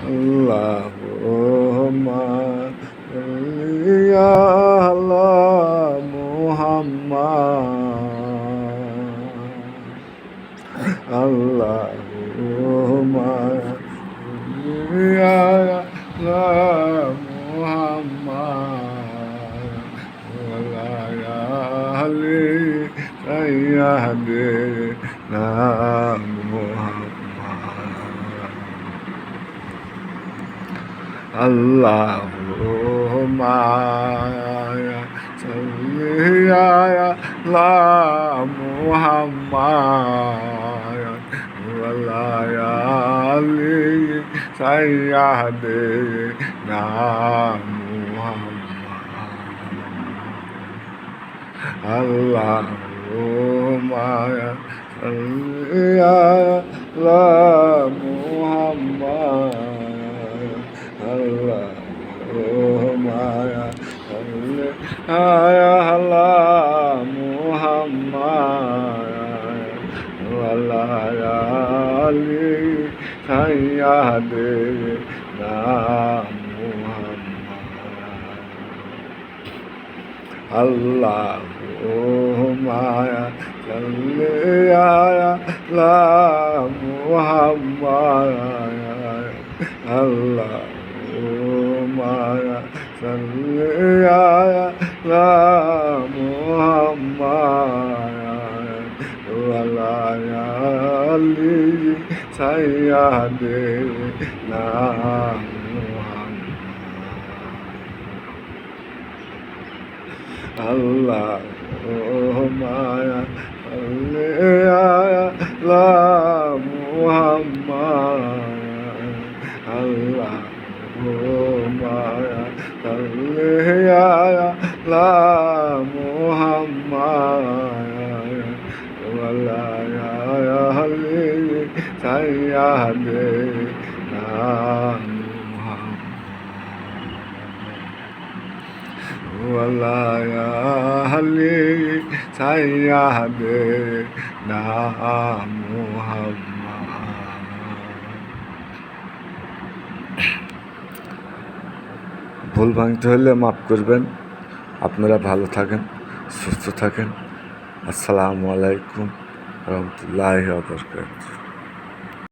আল্লাহুম্মা সাল্লি আলা মুহাম্মাদ আল্লাহুম্মা সাল্লি আলা মুহাম্মাদ ওয়া আলা আলি সাইয়্যিদিনা Allahumma salli ala Muhammad wa ala ali sayyidina Muhammad Allahumma salli ala Muhammad Allahumma salli ala Muhammad wa ala ali sayyidina Muhammad Allahumma salli ala Muhammad Allahumma salli ala Muhammad wa ala ali sayyidina Muhammad Allahumma salli ala Muhammad Allahumma salli ala Muhammad wa ala ali sayyidina Muhammad wa ala ali sayyidina Muhammad ভুল ভাঙতে হলে মাফ করবেন। আপনারা ভালো থাকেন, সুস্থ থাকেন। আসসালামু আলাইকুম রহমতুল্লাহি ওয়া বারাকাতুহু।